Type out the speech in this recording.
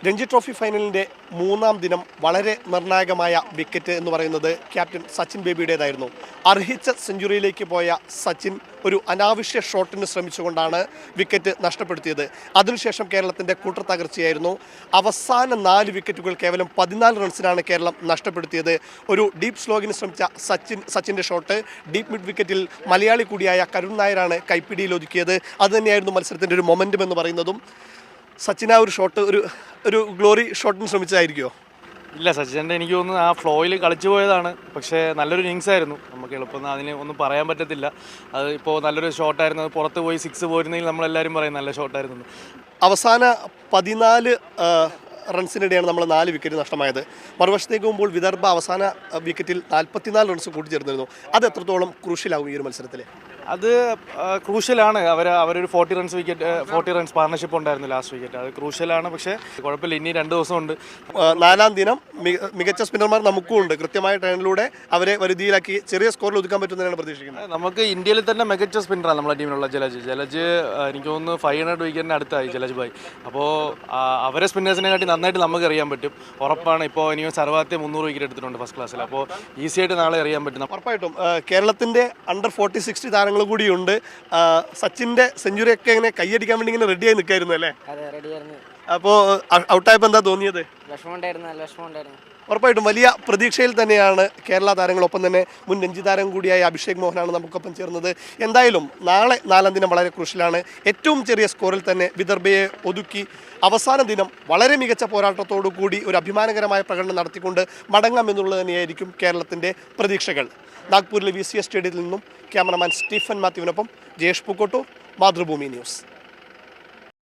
Ranji trophy ഫൈനലിൻ്റെ മൂന്നാം ദിനം വളരെ നിർണായകമായ വിക്കറ്റ് എന്ന് പറയുന്നത് ക്യാപ്റ്റൻ സച്ചിൻ ബേബിയുടേതായിരുന്നു. അർഹിച്ച സെഞ്ചുറിയിലേക്ക് പോയ സച്ചിൻ ഒരു അനാവശ്യ ഷോട്ടിന് ശ്രമിച്ചുകൊണ്ടാണ് വിക്കറ്റ് നഷ്ടപ്പെടുത്തിയത്. അതിനുശേഷം കേരളത്തിൻ്റെ കൂട്ടത്തകർച്ചയായിരുന്നു. അവസാന 4 വിക്കറ്റുകൾ കേവലം 14 റൺസിനാണ് കേരളം നഷ്ടപ്പെടുത്തിയത്. ഒരു ഡീപ്പ് സ്ലോഗിന് ശ്രമിച്ച സച്ചിൻ്റെ ഷോട്ട് ഡീപ്പ് മിഡ് വിക്കറ്റിൽ മലയാളി കൂടിയായ കരുൺ നായരാണ് കൈപ്പിടിയിൽ ഒതുക്കിയത്. അതുതന്നെയായിരുന്നു മത്സരത്തിൻ്റെ ഒരു മൊമെൻറ്റം എന്ന് പറയുന്നതും. സച്ചിൻ ആ ഒരു ഷോട്ട് ഒരു ഗ്ലോറി ഷോട്ടിന് ശ്രമിച്ചതായിരിക്കുമോ? ഇല്ല, സച്ചിൻ്റെ എനിക്ക് തോന്നുന്നു ആ ഫ്ലോയിൽ കളിച്ചു പോയതാണ്. പക്ഷേ നല്ലൊരു ഇന്നിങ്സ് ആയിരുന്നു. നമുക്ക് എളുപ്പം അതിന് ഒന്നും പറയാൻ പറ്റത്തില്ല. അത് ഇപ്പോൾ നല്ലൊരു ഷോട്ടായിരുന്നു. അത് പുറത്ത് പോയി 6 പോയിരുന്നെങ്കിൽ നമ്മളെല്ലാവരും പറയും നല്ല ഷോട്ടായിരുന്നു. അവസാന 14 റൺസിനിടെയാണ് നമ്മൾ 4 വിക്കറ്റ് നഷ്ടമായത്. മറുവശത്തേക്ക് പോകുമ്പോൾ വിദർഭ അവസാന വിക്കറ്റിൽ 44 റൺസ് കൂട്ടിച്ചേർന്നിരുന്നു. അത് എത്രത്തോളം ക്രൂഷ്യലാകും ഈ ഒരു മത്സരത്തിൽ? അത് ക്രൂഷ്യലാണ്. അവരൊരു 40 റൺസ് പാർട്ണർഷിപ്പ് ഉണ്ടായിരുന്നു ലാസ്റ്റ് വിക്കറ്റ്. അത് ക്രൂഷ്യലാണ്. പക്ഷേ കുഴപ്പമില്ല, ഇനി 2 ദിവസമുണ്ട്. 4-ാം ദിനം മികച്ച സ്പിന്നർമാർ നമുക്കും ഉണ്ട്. കൃത്യമായ ടൈമിലൂടെ അവരെ വരുതിയിലാക്കി ചെറിയ സ്കോറിൽ ഒതുക്കാൻ പറ്റുന്നതാണ് പ്രതീക്ഷിക്കുന്നത്. നമുക്ക് ഇന്ത്യയിൽ തന്നെ മികച്ച സ്പിന്നറാണ് നമ്മളെ ടീമിലുള്ള ജലജ്. എനിക്ക് തോന്നുന്നു 500 വിക്കറ്റിന് അടുത്തായി ജലജ് ഭായ്. അപ്പോൾ അവരെ സ്പിന്നേഴ്സിനെ കാട്ടി നന്നായിട്ട് നമുക്ക് അറിയാൻ പറ്റും. ഉറപ്പാണ്. ഇപ്പോൾ ഇനിയും സർവാത്തെ 300 വിക്കറ്റ് എടുത്തിട്ടുണ്ട് ഫസ്റ്റ് ക്ലാസ്സിൽ. അപ്പോൾ ഈസിയായിട്ട് നാളെ അറിയാൻ പറ്റും. ഉറപ്പായിട്ടും കേരളത്തിൻ്റെ അണ്ടർ 40-60 താരങ്ങൾ കൂടിയുണ്ട്. സച്ചിൻ്റെ സെഞ്ചുറിയൊക്കെ ഇങ്ങനെ കൈയടിക്കാൻ വേണ്ടി ഇങ്ങനെ റെഡിയായി നിൽക്കായിരുന്നു അല്ലേ? അപ്പോൾ ഔട്ടായപ്പോൾ എന്താ തോന്നിയത്? ഉറപ്പായിട്ടും വലിയ പ്രതീക്ഷയിൽ തന്നെയാണ് കേരള താരങ്ങളൊപ്പം തന്നെ മുൻ രഞ്ജി താരം കൂടിയായ അഭിഷേക് മോഹനാണ് നമുക്കൊപ്പം ചേർന്നത്. എന്തായാലും നാളെ 4-ാം ദിനം വളരെ ക്രൂഷ്യലാണ്. ഏറ്റവും ചെറിയ സ്കോറിൽ തന്നെ വിദർഭയെ ഒതുക്കി അവസാന ദിനം വളരെ മികച്ച പോരാട്ടത്തോടു കൂടി ഒരു അഭിമാനകരമായ പ്രകടനം നടത്തിക്കൊണ്ട് മടങ്ങാമെന്നുള്ളത് തന്നെയായിരിക്കും കേരളത്തിൻ്റെ പ്രതീക്ഷകൾ. നാഗ്പൂരിലെ VCS സ്റ്റേഡിയത്തിൽ നിന്നും ക്യാമറമാൻ സ്റ്റീഫൻ മാത്യുവിനൊപ്പം ജയേഷ് പൂക്കോട്ടൂർ, മാതൃഭൂമി ന്യൂസ്.